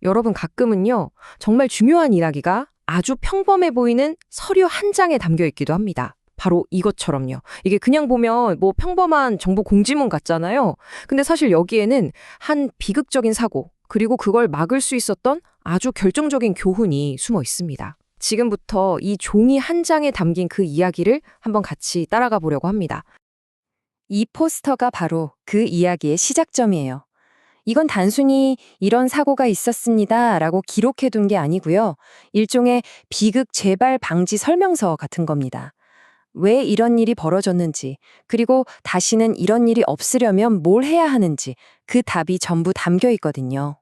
여러분 가끔은요, 정말 중요한 이야기가 아주 평범해 보이는 서류 한 장에 담겨 있기도 합니다. 바로 이것처럼요. 이게 그냥 보면 뭐 평범한 정보 공지문 같잖아요. 근데 사실 여기에는 한 비극적인 사고, 그리고 그걸 막을 수 있었던 아주 결정적인 교훈이 숨어 있습니다. 지금부터 이 종이 한 장에 담긴 그 이야기를 한번 같이 따라가 보려고 합니다. 이 포스터가 바로 그 이야기의 시작점이에요. 이건 단순히 이런 사고가 있었습니다 라고 기록해둔 게 아니고요. 일종의 비극 재발 방지 설명서 같은 겁니다. 왜 이런 일이 벌어졌는지, 그리고 다시는 이런 일이 없으려면 뭘 해야 하는지 그 답이 전부 담겨 있거든요.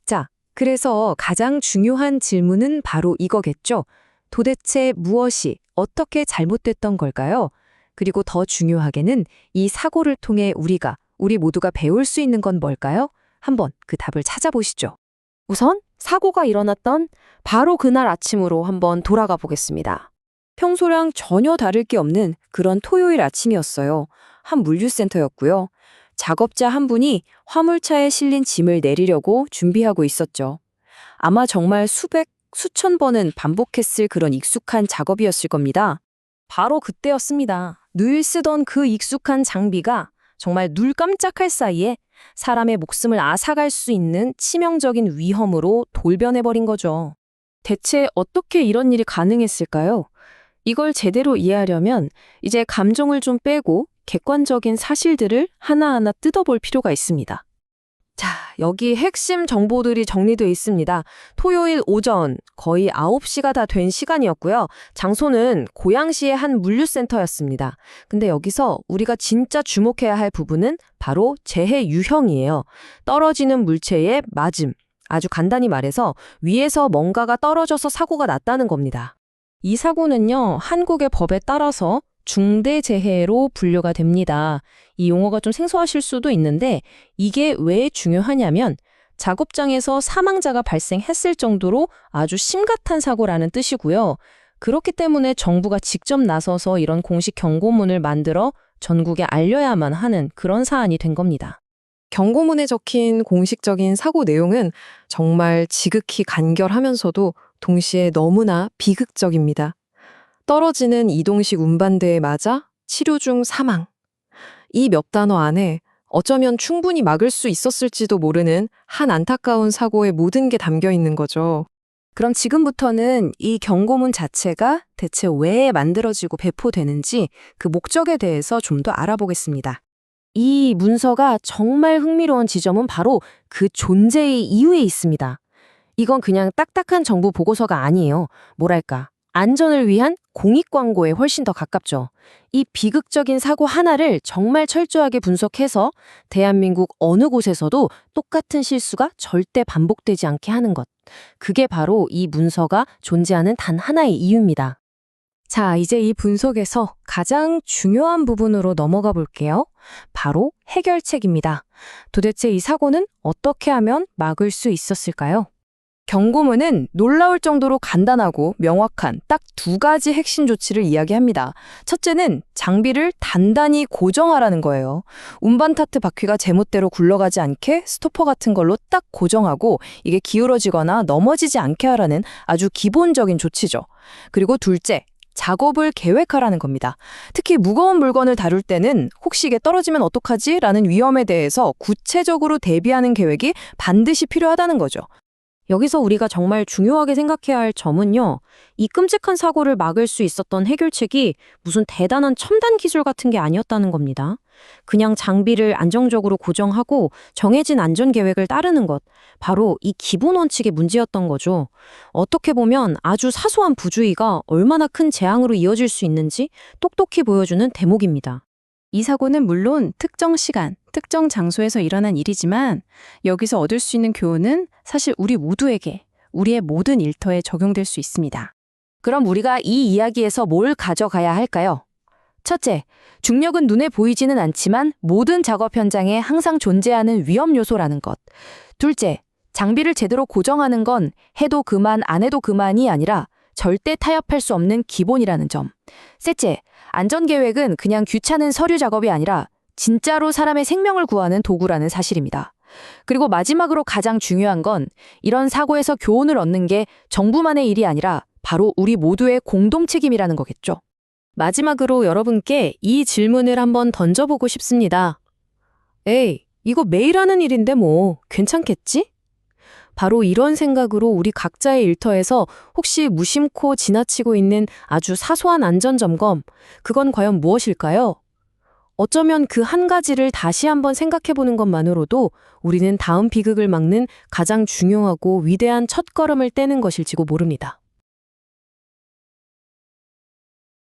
자, 그래서 가장 중요한 질문은 바로 이거겠죠. 도대체 무엇이 어떻게 잘못됐던 걸까요? 그리고 더 중요하게는 이 사고를 통해 우리 모두가 배울 수 있는 건 뭘까요? 한번 그 답을 찾아보시죠. 우선 사고가 일어났던 바로 그날 아침으로 한번 돌아가 보겠습니다. 평소랑 전혀 다를 게 없는 그런 토요일 아침이었어요. 한 물류센터였고요. 작업자 한 분이 화물차에 실린 짐을 내리려고 준비하고 있었죠. 아마 정말 수천 번은 반복했을 그런 익숙한 작업이었을 겁니다. 바로 그때였습니다. 늘 쓰던 그 익숙한 장비가 정말 눈 깜짝할 사이에 사람의 목숨을 앗아갈 수 있는 치명적인 위험으로 돌변해버린 거죠. 대체 어떻게 이런 일이 가능했을까요? 이걸 제대로 이해하려면 이제 감정을 좀 빼고 객관적인 사실들을 하나하나 뜯어볼 필요가 있습니다. 자, 여기 핵심 정보들이 정리되어 있습니다. 토요일 오전 거의 9시가 다 된 시간이었고요. 장소는 고양시의 한 물류센터였습니다. 근데 여기서 우리가 진짜 주목해야 할 부분은 바로 재해 유형이에요. 떨어지는 물체의 맞음. 아주 간단히 말해서 위에서 뭔가가 떨어져서 사고가 났다는 겁니다. 이 사고는요, 한국의 법에 따라서 중대재해로 분류가 됩니다. 이 용어가 좀 생소하실 수도 있는데 이게 왜 중요하냐면 작업장에서 사망자가 발생했을 정도로 아주 심각한 사고라는 뜻이고요. 그렇기 때문에 정부가 직접 나서서 이런 공식 경고문을 만들어 전국에 알려야만 하는 그런 사안이 된 겁니다. 경고문에 적힌 공식적인 사고 내용은 정말 지극히 간결하면서도 동시에 너무나 비극적입니다. 떨어지는 이동식 운반대에 맞아 치료 중 사망. 이 몇 단어 안에 어쩌면 충분히 막을 수 있었을지도 모르는 한 안타까운 사고의 모든 게 담겨 있는 거죠. 그럼 지금부터는 이 경고문 자체가 대체 왜 만들어지고 배포되는지 그 목적에 대해서 좀 더 알아보겠습니다. 이 문서가 정말 흥미로운 지점은 바로 그 존재의 이유에 있습니다. 이건 그냥 딱딱한 정부 보고서가 아니에요. 뭐랄까, 안전을 위한 공익 광고에 훨씬 더 가깝죠. 이 비극적인 사고 하나를 정말 철저하게 분석해서 대한민국 어느 곳에서도 똑같은 실수가 절대 반복되지 않게 하는 것. 그게 바로 이 문서가 존재하는 단 하나의 이유입니다. 자, 이제 이 분석에서 가장 중요한 부분으로 넘어가 볼게요. 바로 해결책입니다. 도대체 이 사고는 어떻게 하면 막을 수 있었을까요? 경고문은 놀라울 정도로 간단하고 명확한 딱 2가지 핵심 조치를 이야기합니다. 첫째는 장비를 단단히 고정하라는 거예요. 운반타트 바퀴가 제멋대로 굴러가지 않게 스토퍼 같은 걸로 딱 고정하고 이게 기울어지거나 넘어지지 않게 하라는 아주 기본적인 조치죠. 그리고 둘째, 작업을 계획하라는 겁니다. 특히 무거운 물건을 다룰 때는 혹시 이게 떨어지면 어떡하지? 라는 위험에 대해서 구체적으로 대비하는 계획이 반드시 필요하다는 거죠. 여기서 우리가 정말 중요하게 생각해야 할 점은요, 이 끔찍한 사고를 막을 수 있었던 해결책이 무슨 대단한 첨단 기술 같은 게 아니었다는 겁니다. 그냥 장비를 안정적으로 고정하고 정해진 안전 계획을 따르는 것, 바로 이 기본 원칙의 문제였던 거죠. 어떻게 보면 아주 사소한 부주의가 얼마나 큰 재앙으로 이어질 수 있는지 똑똑히 보여주는 대목입니다. 이 사고는 물론 특정 시간, 특정 장소에서 일어난 일이지만 여기서 얻을 수 있는 교훈은 사실 우리 모두에게, 우리의 모든 일터에 적용될 수 있습니다. 그럼 우리가 이 이야기에서 뭘 가져가야 할까요? 첫째, 중력은 눈에 보이지는 않지만 모든 작업 현장에 항상 존재하는 위험 요소라는 것. 둘째, 장비를 제대로 고정하는 건 해도 그만 안 해도 그만이 아니라 절대 타협할 수 없는 기본이라는 점. 셋째, 안전계획은 그냥 귀찮은 서류 작업이 아니라 진짜로 사람의 생명을 구하는 도구라는 사실입니다. 그리고 마지막으로 가장 중요한 건 이런 사고에서 교훈을 얻는 게 정부만의 일이 아니라 바로 우리 모두의 공동 책임이라는 거겠죠. 마지막으로 여러분께 이 질문을 한번 던져보고 싶습니다. 에이, 이거 매일 하는 일인데 뭐 괜찮겠지? 바로 이런 생각으로 우리 각자의 일터에서 혹시 무심코 지나치고 있는 아주 사소한 안전점검, 그건 과연 무엇일까요? 어쩌면 그 한 가지를 다시 한번 생각해보는 것만으로도 우리는 다음 비극을 막는 가장 중요하고 위대한 첫걸음을 떼는 것일지도 모릅니다.